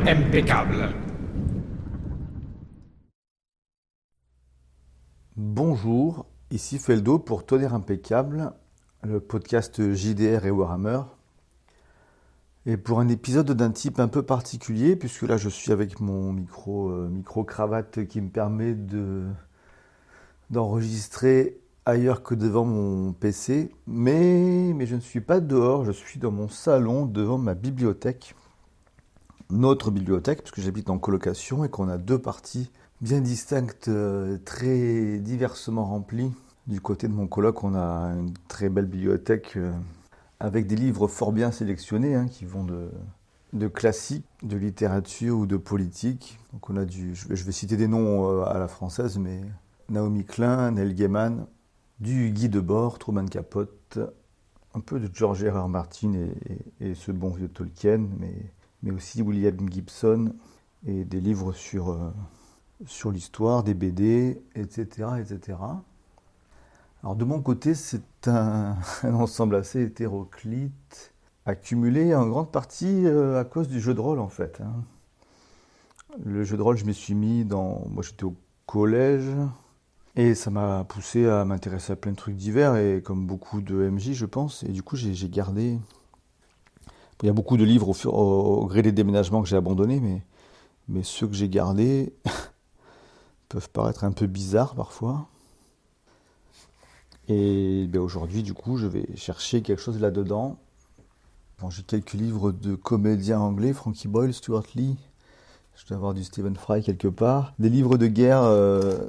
impeccable. Bonjour, ici Feldo pour Tonnerre Impeccable, le podcast JDR et Warhammer. Et pour un épisode d'un type un peu particulier, puisque là je suis avec mon micro-cravate qui me permet d'enregistrer ailleurs que devant mon PC. Mais je ne suis pas dehors, je suis dans mon salon devant ma bibliothèque. Notre bibliothèque, puisque j'habite en colocation et qu'on a deux parties bien distinctes, très diversement remplies. Du côté de mon coloc, on a une très belle bibliothèque avec des livres fort bien sélectionnés, qui vont de classiques, de littérature ou de politique. Donc on a je vais citer des noms à la française, mais Naomi Klein, Neil Gaiman, du Guy Debord, Truman Capote, un peu de George R. R. Martin et ce bon vieux Tolkien, mais aussi William Gibson et des livres sur l'histoire, des BD, etc., etc. Alors de mon côté, c'est un ensemble assez hétéroclite, accumulé en grande partie à cause du jeu de rôle en fait. Le jeu de rôle, je m'y suis mis moi j'étais au collège, et ça m'a poussé à m'intéresser à plein de trucs divers, et comme beaucoup de MJ je pense, et du coup j'ai gardé... Il y a beaucoup de livres au gré des déménagements que j'ai abandonnés, mais ceux que j'ai gardés peuvent paraître un peu bizarres parfois. Et aujourd'hui, du coup, je vais chercher quelque chose là-dedans. Bon, j'ai quelques livres de comédiens anglais, Frankie Boyle, Stuart Lee. Je dois avoir du Stephen Fry quelque part. Des livres de guerre,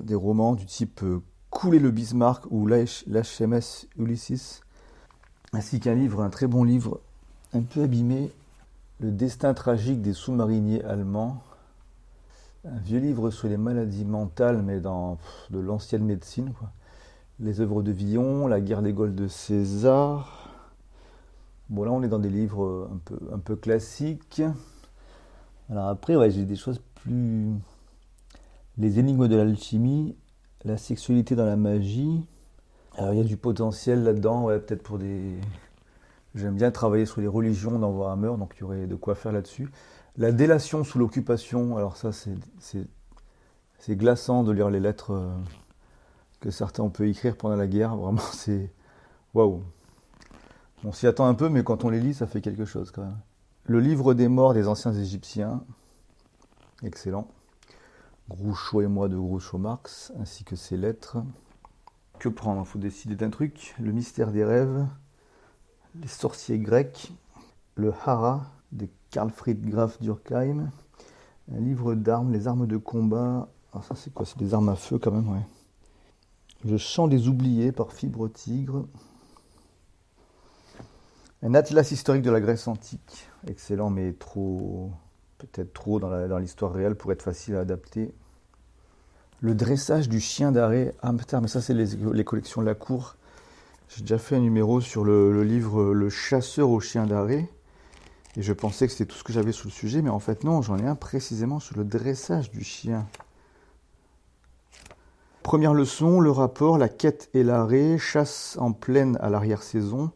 des romans du type Couler le Bismarck ou l'HMS Ulysses. Ainsi qu'un livre, un très bon livre, un peu abîmé, Le destin tragique des sous-mariniers allemands. Un vieux livre sur les maladies mentales, mais de l'ancienne médecine, quoi. Les œuvres de Villon, La guerre des Gaules de César. Bon, là on est dans des livres un peu classiques. Alors après, j'ai des choses plus... Les énigmes de l'alchimie, La sexualité dans la magie. Alors il y a du potentiel là-dedans, peut-être pour des... J'aime bien travailler sur les religions dans Warhammer, donc il y aurait de quoi faire là-dessus. La délation sous l'occupation, alors ça c'est glaçant de lire les lettres que certains ont pu écrire pendant la guerre, vraiment c'est... Waouh. On s'y attend un peu, mais quand on les lit, ça fait quelque chose quand même. Le livre des morts des anciens Égyptiens, excellent. Groucho et moi de Groucho Marx, ainsi que ses lettres. Que prendre? Il faut décider d'un truc. Le mystère des rêves, Les sorciers grecs, Le Hara de Karl Fried Graf Durkheim, un livre d'armes, Les armes de combat. Alors ça c'est quoi? C'est des armes à feu quand même, ouais. Le chant des oubliés par Fibre Tigre. Un atlas historique de la Grèce antique, excellent, mais peut-être trop dans l'histoire réelle pour être facile à adapter. Le dressage du chien d'arrêt. Ah putain, mais ça c'est les collections Lacour. J'ai déjà fait un numéro sur le livre Le chasseur au chien d'arrêt, et je pensais que c'était tout ce que j'avais sur le sujet, mais en fait non, j'en ai un précisément sur le dressage du chien. Première leçon, le rapport, la quête et l'arrêt, chasse en plaine à l'arrière-saison,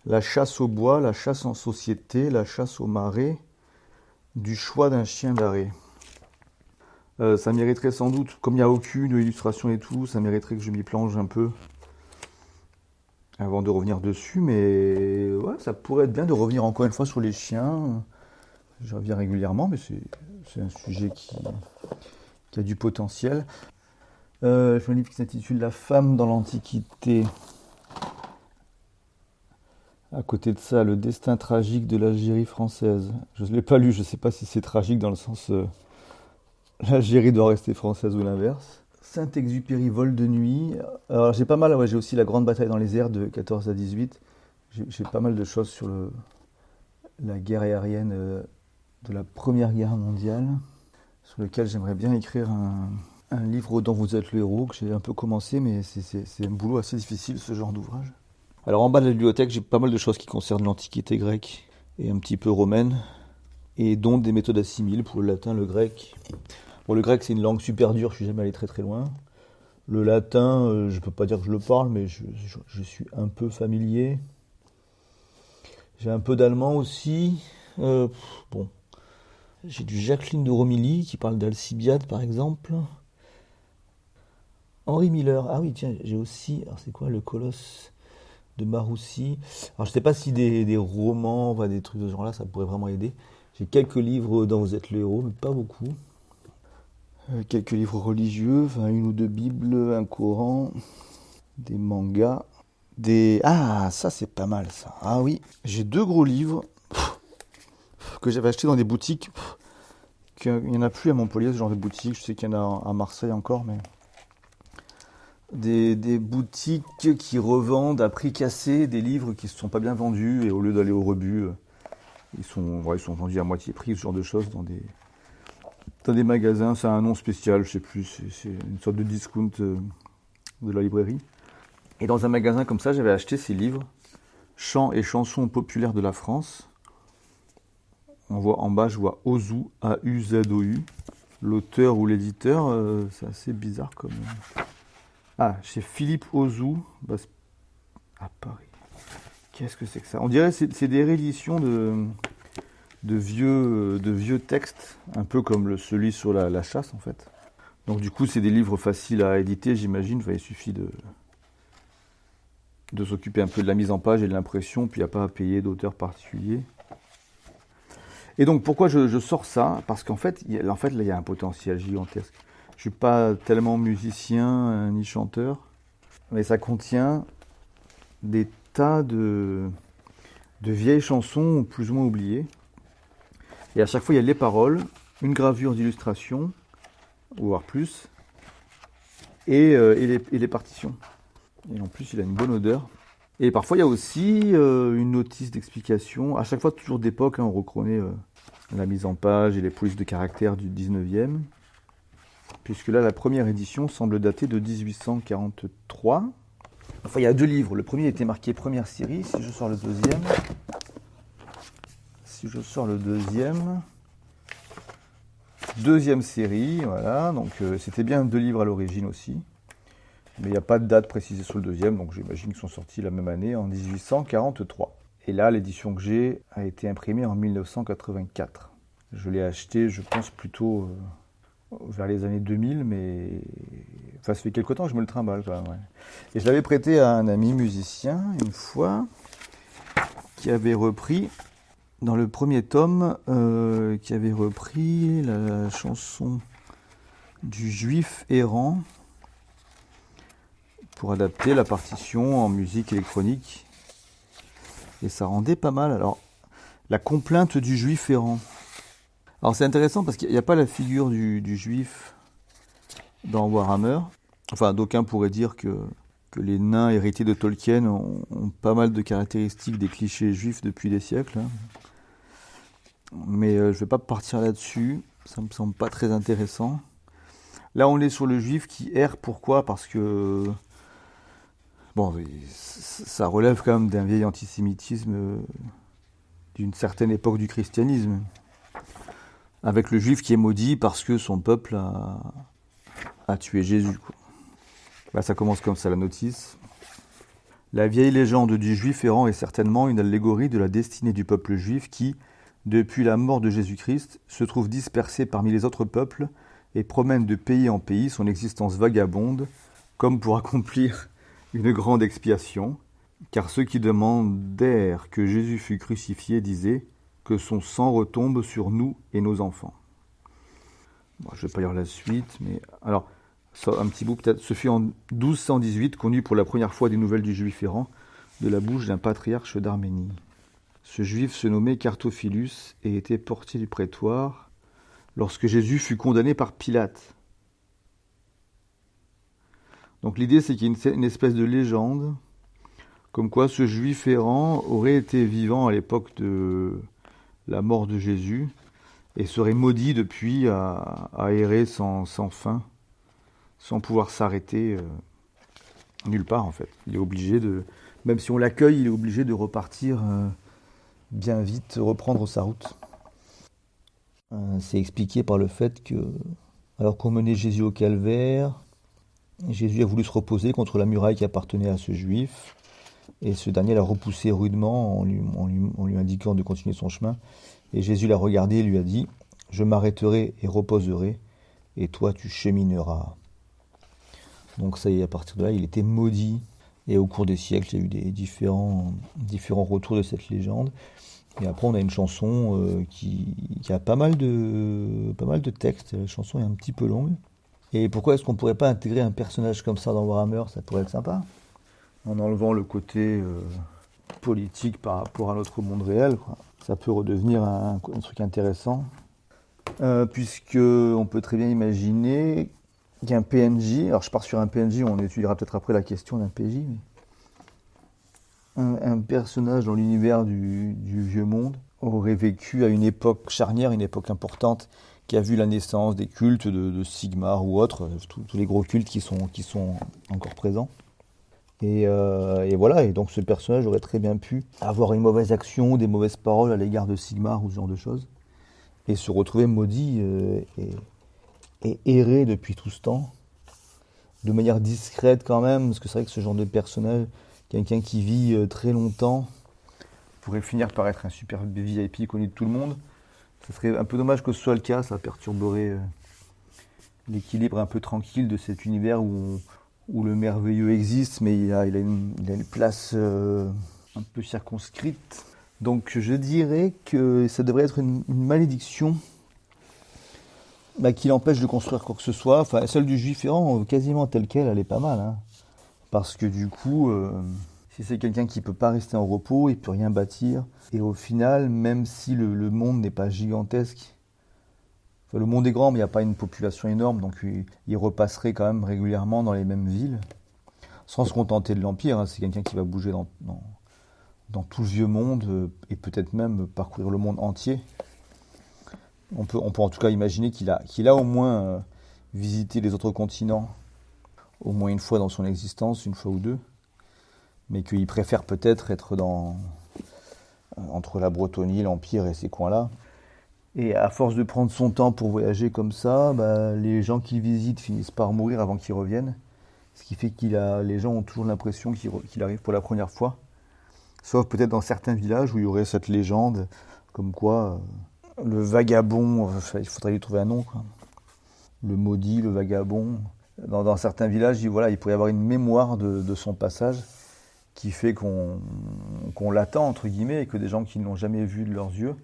la chasse au bois, la chasse en société, la chasse au marais, du choix d'un chien d'arrêt. Ça mériterait sans doute, comme il n'y a aucune illustration et tout, ça mériterait que je m'y plonge un peu avant de revenir dessus, mais ouais, ça pourrait être bien de revenir encore une fois sur les chiens. Je reviens régulièrement, mais c'est un sujet qui a du potentiel. Je fais un livre qui s'intitule La femme dans l'Antiquité. À côté de ça, Le destin tragique de l'Algérie française. Je ne l'ai pas lu, je ne sais pas si c'est tragique dans le sens l'Algérie doit rester française ou l'inverse. Saint-Exupéry, Vol de nuit. Alors j'ai pas mal, j'ai aussi La grande bataille dans les airs de 14 à 18. J'ai pas mal de choses sur la guerre aérienne de la Première Guerre mondiale, sur lequel j'aimerais bien écrire un livre dont vous êtes le héros, que j'ai un peu commencé, mais c'est un boulot assez difficile, ce genre d'ouvrage. Alors en bas de la bibliothèque, j'ai pas mal de choses qui concernent l'Antiquité grecque et un petit peu romaine, et dont des méthodes assimiles pour le latin, le grec. Bon, le grec c'est une langue super dure, je suis jamais allé très très loin. Le latin, je peux pas dire que je le parle, mais je suis un peu familier. J'ai un peu d'allemand aussi. Bon, J'ai du Jacqueline de Romilly qui parle d'Alcibiade par exemple. Henri Miller, ah oui tiens, j'ai aussi, alors c'est quoi le Colosse de Maroussi? Alors je sais pas si des romans, enfin, des trucs de ce genre-là, ça pourrait vraiment aider. J'ai quelques livres dont vous êtes le héros, mais pas beaucoup. Quelques livres religieux, enfin une ou deux bibles, un Coran, des mangas, des... Ah, ça c'est pas mal ça. Ah oui, j'ai deux gros livres que j'avais achetés dans des boutiques. Il n'y en a plus à Montpellier, ce genre de boutique. Je sais qu'il y en a à Marseille encore, mais... Des boutiques qui revendent à prix cassé des livres qui ne se sont pas bien vendus et au lieu d'aller au rebut, ils sont vendus à moitié prix, ce genre de choses dans des magasins. C'est un nom spécial, je sais plus, c'est une sorte de discount de la librairie. Et dans un magasin comme ça, j'avais acheté ces livres, Chants et chansons populaires de la France. On voit en bas, je vois Ozu, A-U-Z-O-U. L'auteur ou l'éditeur, c'est assez bizarre comme... Ah, chez Philippe Ozu, à Paris. Qu'est-ce que c'est que ça? On dirait que c'est des rééditions de vieux textes, un peu comme celui sur la chasse en fait. Donc du coup, c'est des livres faciles à éditer, j'imagine. Enfin, il suffit de s'occuper un peu de la mise en page et de l'impression, puis il n'y a pas à payer d'auteur particulier. Et donc pourquoi je sors ça? Parce qu'en fait, là, il y a un potentiel gigantesque. Je suis pas tellement musicien ni chanteur, mais ça contient des tas de vieilles chansons plus ou moins oubliées. Et à chaque fois, il y a les paroles, une gravure d'illustration, voire plus, et les partitions. Et en plus, il a une bonne odeur. Et parfois, il y a aussi une notice d'explication. À chaque fois, toujours d'époque, on reconnaît la mise en page et les polices de caractère du 19e. Puisque là, la première édition semble dater de 1843. Enfin, il y a deux livres. Le premier était marqué première série. Si je sors le deuxième... Deuxième série, voilà. Donc, c'était bien deux livres à l'origine aussi. Mais il n'y a pas de date précisée sur le deuxième. Donc, j'imagine qu'ils sont sortis la même année, en 1843. Et là, l'édition que j'ai a été imprimée en 1984. Je l'ai acheté, je pense, plutôt... vers les années 2000, mais enfin, ça fait quelque temps que je me le trimballe quand même. Ouais. Et je l'avais prêté à un ami musicien une fois, qui avait repris, dans le premier tome, qui avait repris la chanson du Juif errant pour adapter la partition en musique électronique. Et ça rendait pas mal. Alors, la complainte du Juif errant. Alors c'est intéressant parce qu'il n'y a pas la figure du juif dans Warhammer. Enfin, d'aucuns pourraient dire que les nains héritiers de Tolkien ont pas mal de caractéristiques des clichés juifs depuis des siècles. Mais je ne vais pas partir là-dessus, ça me semble pas très intéressant. Là, on est sur le juif qui erre. Pourquoi? Parce que bon, ça relève quand même d'un vieil antisémitisme d'une certaine époque du christianisme. Avec le juif qui est maudit parce que son peuple a tué Jésus. Quoi. Là, ça commence comme ça, la notice. La vieille légende du juif errant est certainement une allégorie de la destinée du peuple juif qui, depuis la mort de Jésus-Christ, se trouve dispersé parmi les autres peuples et promène de pays en pays son existence vagabonde, comme pour accomplir une grande expiation, car ceux qui demandèrent que Jésus fût crucifié disaient que son sang retombe sur nous et nos enfants. Bon, je ne vais pas lire la suite, mais... Alors, ça, un petit bout peut-être. Ce fut en 1218 qu'on eut pour la première fois des nouvelles du juif errant de la bouche d'un patriarche d'Arménie. Ce juif se nommait Cartophilus et était portier du prétoire lorsque Jésus fut condamné par Pilate. Donc l'idée, c'est qu'il y a une espèce de légende comme quoi ce juif errant aurait été vivant à l'époque de la mort de Jésus, et serait maudit depuis à errer sans fin, sans pouvoir s'arrêter nulle part en fait. Il est obligé de, même si on l'accueille, il est obligé de repartir bien vite, reprendre sa route. C'est expliqué par le fait que, alors qu'on menait Jésus au calvaire, Jésus a voulu se reposer contre la muraille qui appartenait à ce juif, et ce dernier l'a repoussé rudement en lui indiquant de continuer son chemin. Et Jésus l'a regardé et lui a dit « Je m'arrêterai et reposerai, et toi tu chemineras. Donc ça y est, à partir de là, il était maudit. Et au cours des siècles, il y a eu des différents retours de cette légende. Et après, on a une chanson qui a pas mal de textes. La chanson est un petit peu longue. Et pourquoi est-ce qu'on pourrait pas intégrer un personnage comme ça dans Warhammer? Ça pourrait être sympa. En enlevant le côté politique par rapport à notre monde réel, quoi. Ça peut redevenir un truc intéressant. Puisque on peut très bien imaginer qu'un PNJ, alors je pars sur un PNJ, on étudiera peut-être après la question d'un PJ, mais un personnage dans l'univers du vieux monde aurait vécu à une époque charnière, une époque importante, qui a vu la naissance des cultes de Sigmar ou autres, tous les gros cultes qui sont encore présents. Et voilà, et donc ce personnage aurait très bien pu avoir une mauvaise action, des mauvaises paroles à l'égard de Sigmar ou ce genre de choses, et se retrouver maudit et errer depuis tout ce temps, de manière discrète quand même, parce que c'est vrai que ce genre de personnage, quelqu'un qui vit très longtemps, pourrait finir par être un super VIP connu de tout le monde. Ce serait un peu dommage que ce soit le cas, ça perturberait l'équilibre un peu tranquille de cet univers où le merveilleux existe, mais il a une place un peu circonscrite. Donc je dirais que ça devrait être une malédiction qui l'empêche de construire quoi que ce soit. Enfin, celle du juif errant, quasiment telle qu'elle, elle est pas mal. Hein. Parce que du coup, si c'est quelqu'un qui peut pas rester en repos, il peut rien bâtir. Et au final, même si le monde n'est pas gigantesque, enfin, le monde est grand, mais il n'y a pas une population énorme, donc il repasserait quand même régulièrement dans les mêmes villes, sans se contenter de l'Empire. Hein. C'est quelqu'un qui va bouger dans tout le vieux monde, et peut-être même parcourir le monde entier. On peut en tout cas imaginer qu'il a au moins visité les autres continents au moins une fois dans son existence, une fois ou deux, mais qu'il préfère peut-être être entre la Bretonie, l'Empire et ces coins-là. Et à force de prendre son temps pour voyager comme ça, les gens qu'il visite finissent par mourir avant qu'il revienne, ce qui fait les gens ont toujours l'impression qu'il arrive pour la première fois, sauf peut-être dans certains villages où il y aurait cette légende comme quoi... le vagabond, il faudrait lui trouver un nom, quoi. Le maudit, le vagabond. Dans certains villages, il pourrait y avoir une mémoire de son passage qui fait qu'on l'attend, entre guillemets, et que des gens qui ne l'ont jamais vu de leurs yeux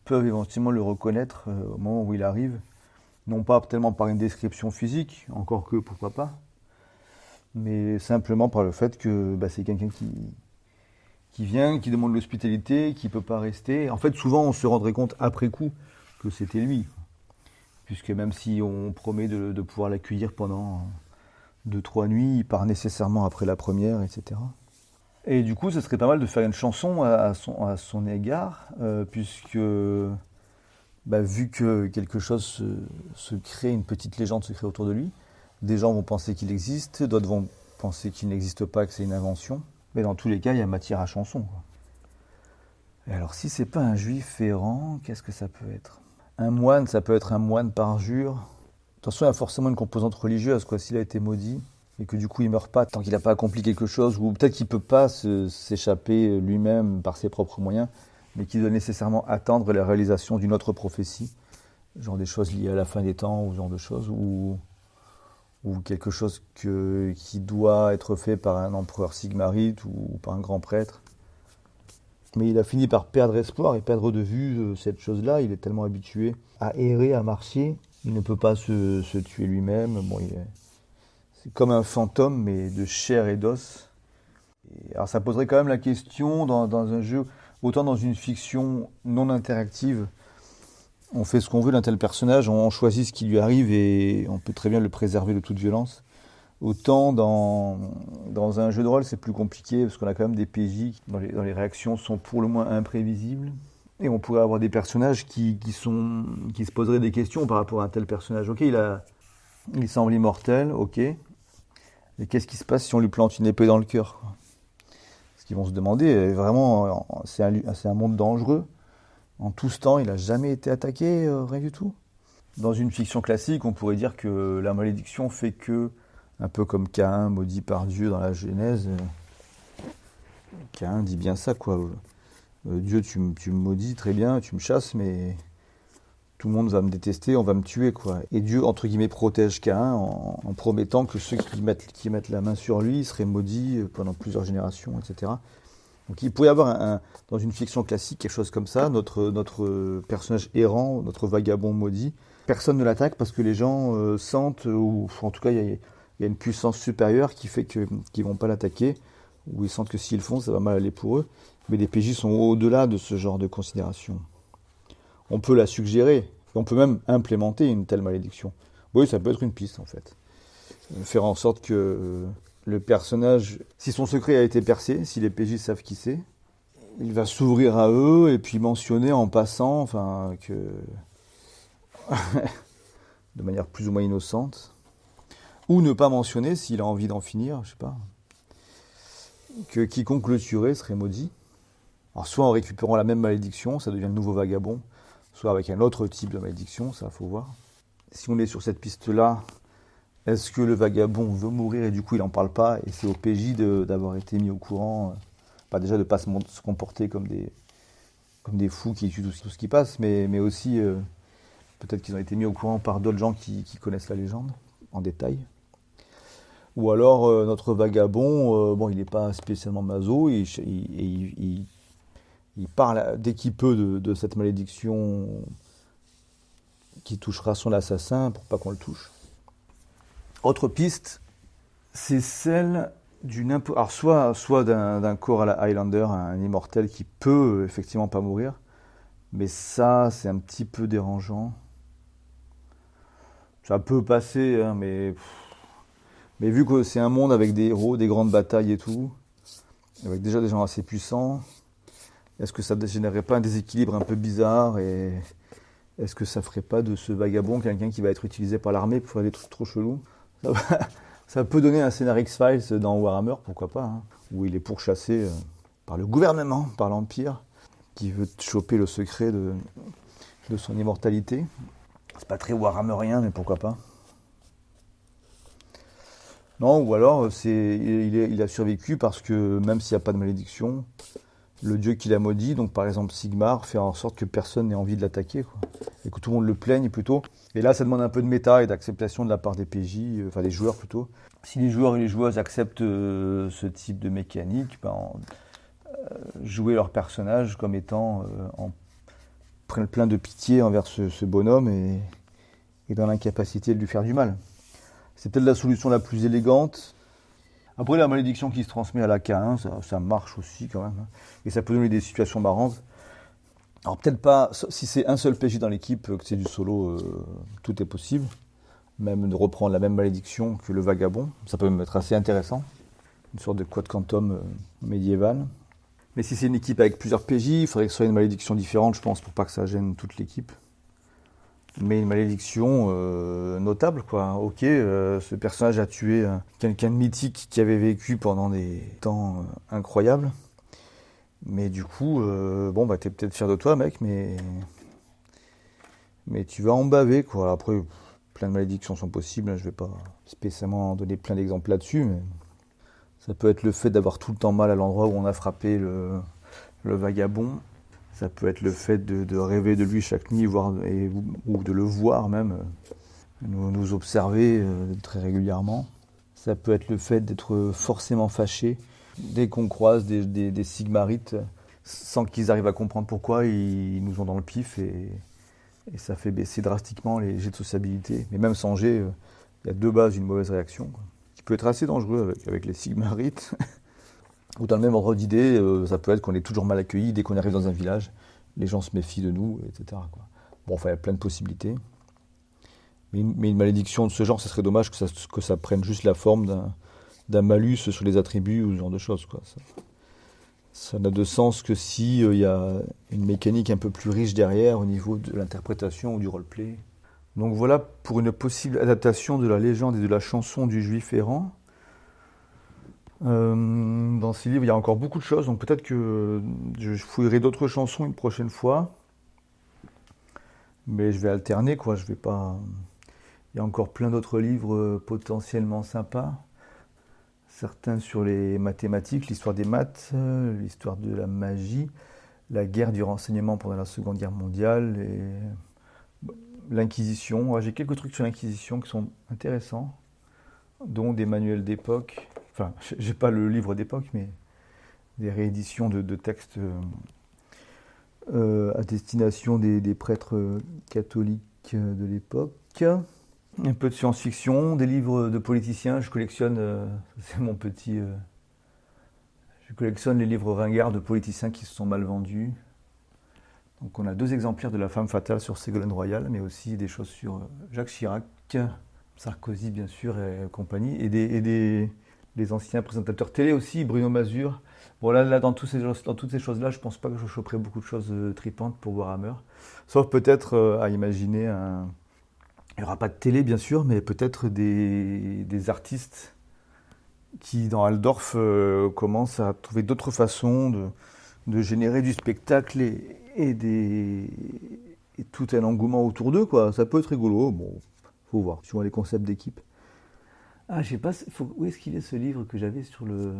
peuvent éventuellement le reconnaître au moment où il arrive. Non pas tellement par une description physique, encore que pourquoi pas, mais simplement par le fait que c'est quelqu'un qui vient, qui demande l'hospitalité, qui ne peut pas rester. En fait, souvent, on se rendrait compte après coup que c'était lui. Puisque même si on promet de pouvoir l'accueillir pendant 2-3 nuits, il part nécessairement après la première, etc. Et du coup, ce serait pas mal de faire une chanson à son égard, puisque vu que quelque chose se crée, une petite légende se crée autour de lui, des gens vont penser qu'il existe, d'autres vont penser qu'il n'existe pas, que c'est une invention. Mais dans tous les cas, il y a matière à chanson, quoi. Et alors, si c'est pas un juif errant, qu'est-ce que ça peut être? Un moine, ça peut être un moine parjure. Attention, il y a forcément une composante religieuse, quoi. S'il a été maudit, et que du coup il meurt pas tant qu'il n'a pas accompli quelque chose, ou peut-être qu'il peut pas s'échapper lui-même par ses propres moyens, mais qu'il doit nécessairement attendre la réalisation d'une autre prophétie, genre des choses liées à la fin des temps, ou ce genre de choses, ou quelque chose qui doit être fait par un empereur sigmarite ou par un grand prêtre. Mais il a fini par perdre espoir et perdre de vue cette chose-là. Il est tellement habitué à errer, à marcher, il ne peut pas se tuer lui-même. Bon, c'est comme un fantôme, mais de chair et d'os. Alors ça poserait quand même la question dans un jeu, autant dans une fiction non interactive, on fait ce qu'on veut d'un tel personnage, on choisit ce qui lui arrive et on peut très bien le préserver de toute violence. Autant dans un jeu de rôle, c'est plus compliqué parce qu'on a quand même des PJ dont les réactions sont pour le moins imprévisibles. Et on pourrait avoir des personnages qui se poseraient des questions par rapport à un tel personnage. Ok, il semble immortel, ok. Et qu'est-ce qui se passe si on lui plante une épée dans le cœur, quoi? Ce qu'ils vont se demander, vraiment, c'est un monde dangereux. En tout ce temps, il n'a jamais été attaqué, rien du tout. Dans une fiction classique, on pourrait dire que la malédiction fait que, un peu comme Caïn, maudit par Dieu dans la Genèse, Caïn dit bien ça, quoi. Dieu, tu me maudis, très bien, tu me chasses, mais tout le monde va me détester, on va me tuer, quoi. Et Dieu, entre guillemets, protège Caïn en promettant que ceux qui mettent la main sur lui seraient maudits pendant plusieurs générations, etc. Donc il pourrait y avoir dans une fiction classique quelque chose comme ça, notre personnage errant, notre vagabond maudit. Personne ne l'attaque parce que les gens sentent, ou en tout cas il y a une puissance supérieure qui fait qu'ils ne vont pas l'attaquer, ou ils sentent que s'ils le font, ça va mal aller pour eux. Mais les PJ sont au-delà de ce genre de considération. On peut la suggérer, on peut même implémenter une telle malédiction. Oui, ça peut être une piste en fait. Faire en sorte que le personnage, si son secret a été percé, si les PJ savent qui c'est, il va s'ouvrir à eux et puis mentionner en passant, enfin, que de manière plus ou moins innocente, ou ne pas mentionner s'il a envie d'en finir, je sais pas, que quiconque le tuerait serait maudit. Alors soit en récupérant la même malédiction, ça devient le nouveau vagabond, soit avec un autre type de malédiction, ça faut voir. Si on est sur cette piste-là, est-ce que le vagabond veut mourir et du coup il n'en parle pas et c'est au PJ d'avoir été mis au courant, déjà de ne pas se comporter comme des fous qui tuent tout ce qui passe, mais aussi peut-être qu'ils ont été mis au courant par d'autres gens qui connaissent la légende en détail. Ou alors notre vagabond, il n'est pas spécialement maso, il parle dès qu'il peut de cette malédiction qui touchera son assassin pour pas qu'on le touche. Autre piste, c'est celle alors soit d'un corps à la Highlander, un immortel qui peut effectivement pas mourir, mais ça c'est un petit peu dérangeant. Ça peut passer, hein, mais vu que c'est un monde avec des héros, des grandes batailles et tout, avec déjà des gens assez puissants, est-ce que ça ne générerait pas un déséquilibre un peu bizarre et est-ce que ça ferait pas de ce vagabond quelqu'un qui va être utilisé par l'armée pour faire des trucs trop chelous? Ça peut donner un scénario X-Files dans Warhammer, pourquoi pas, hein, où il est pourchassé par le gouvernement, par l'Empire, qui veut choper le secret de son immortalité. C'est pas très Warhammerien, mais pourquoi pas. Non, ou alors il a survécu parce que même s'il n'y a pas de malédiction, le dieu qui l'a maudit, donc par exemple Sigmar, fait en sorte que personne n'ait envie de l'attaquer, quoi. Et que tout le monde le plaigne plutôt. Et là, ça demande un peu de méta et d'acceptation de la part des PJ, enfin des joueurs plutôt. Si les joueurs et les joueuses acceptent ce type de mécanique, jouer leur personnage comme étant plein de pitié envers ce bonhomme et dans l'incapacité de lui faire du mal. C'est peut-être la solution la plus élégante. Après, la malédiction qui se transmet à la K1, ça marche aussi quand même. Et ça peut donner des situations marrantes. Alors peut-être pas, si c'est un seul PJ dans l'équipe, que c'est du solo, tout est possible. Même de reprendre la même malédiction que le vagabond. Ça peut même être assez intéressant. Une sorte de quad quantum médiéval. Mais si c'est une équipe avec plusieurs PJ, il faudrait que ce soit une malédiction différente, je pense, pour pas que ça gêne toute l'équipe. Mais une malédiction notable, quoi. Ok, ce personnage a tué quelqu'un de mythique qui avait vécu pendant des temps incroyables. Mais du coup, t'es peut-être fier de toi, mec, mais tu vas en baver, quoi. Après, plein de malédictions sont possibles, hein, je vais pas spécialement donner plein d'exemples là-dessus, mais ça peut être le fait d'avoir tout le temps mal à l'endroit où on a frappé le vagabond. Ça peut être le fait de rêver de lui chaque nuit, ou de le voir même, nous observer très régulièrement. Ça peut être le fait d'être forcément fâché dès qu'on croise des Sigmarites, sans qu'ils arrivent à comprendre pourquoi ils nous ont dans le pif, et ça fait baisser drastiquement les jets de sociabilité. Mais même sans jet, il y a deux bases d'une mauvaise réaction, quoi, qui peut être assez dangereux avec les Sigmarites. Ou dans le même ordre d'idée, ça peut être qu'on est toujours mal accueilli dès qu'on arrive dans un village, les gens se méfient de nous, etc., quoi. Bon, enfin, il y a plein de possibilités. Mais une malédiction de ce genre, ce serait dommage que ça prenne juste la forme d'un malus sur les attributs ou ce genre de choses, quoi. Ça n'a de sens que si y a une mécanique un peu plus riche derrière au niveau de l'interprétation ou du roleplay. Donc voilà pour une possible adaptation de la légende et de la chanson du Juif errant. Dans ces livres, il y a encore beaucoup de choses, donc peut-être que je fouillerai d'autres chansons une prochaine fois. Mais je vais alterner, quoi. Je vais pas. Il y a encore plein d'autres livres potentiellement sympas. Certains sur les mathématiques, l'histoire des maths, l'histoire de la magie, la guerre du renseignement pendant la Seconde Guerre mondiale, et l'Inquisition. Ouais, j'ai quelques trucs sur l'Inquisition qui sont intéressants, dont des manuels d'époque. Enfin, j'ai pas le livre d'époque, mais des rééditions de textes à destination des prêtres catholiques de l'époque. Un peu de science-fiction, des livres de politiciens. Je collectionne, c'est mon petit. Je collectionne les livres ringards de politiciens qui se sont mal vendus. Donc on a 2 exemplaires de La Femme fatale sur Ségolène Royal, mais aussi des choses sur Jacques Chirac, Sarkozy bien sûr et compagnie, et des anciens présentateurs télé aussi, Bruno Mazur. Bon là dans toutes ces choses-là, je pense pas que je choperai beaucoup de choses tripantes pour Warhammer. Sauf peut-être à imaginer Il n'y aura pas de télé bien sûr, mais peut-être des artistes qui dans Altdorf commencent à trouver d'autres façons de générer du spectacle et tout un engouement autour d'eux, quoi. Ça peut être rigolo, bon, faut voir, suivant les concepts d'équipe. Ah, je sais pas, où est-ce qu'il est ce livre que j'avais sur le...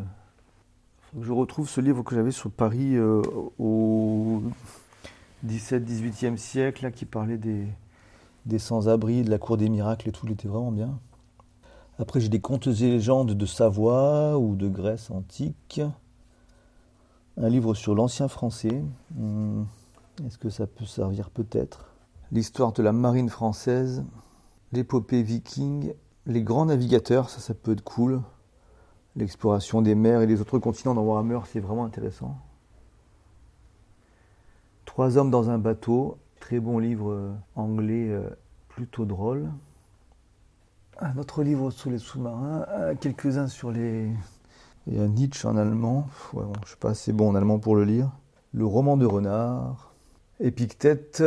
Faut que je retrouve ce livre que j'avais sur Paris au 17-18e siècle, là, qui parlait des sans-abri, de la cour des miracles et tout, il était vraiment bien. Après, j'ai des contes et légendes de Savoie ou de Grèce antique. Un livre sur l'ancien français. Est-ce que ça peut servir peut-être? L'histoire de la marine française, l'épopée viking, les grands navigateurs, ça peut être cool. L'exploration des mers et des autres continents dans Warhammer, c'est vraiment intéressant. 3 hommes dans un bateau, très bon livre anglais, plutôt drôle. Un autre livre sur les sous-marins, quelques-uns sur les... Il y a Nietzsche en allemand, ouais, bon, je ne suis pas assez bon en allemand pour le lire. Le roman de Renard, Épictète,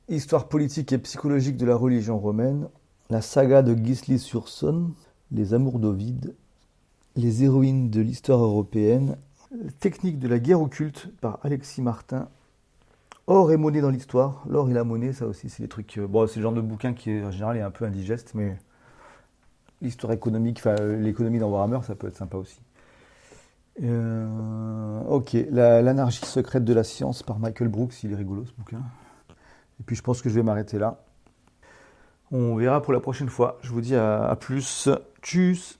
histoire politique et psychologique de la religion romaine, la saga de Gisli-sur-Saône, les amours d'Ovide, les héroïnes de l'histoire européenne, technique de la guerre occulte par Alexis Martin, or et monnaie dans l'histoire, l'or et la monnaie, ça aussi c'est des trucs... Bon, c'est le genre de bouquin qui en général est un peu indigeste, mais l'histoire économique, enfin l'économie dans Warhammer, ça peut être sympa aussi. Ok, l'anarchie secrète de la science par Michael Brooks, il est rigolo ce bouquin. Et puis je pense que je vais m'arrêter là. On verra pour la prochaine fois. Je vous dis à plus. Tchuss.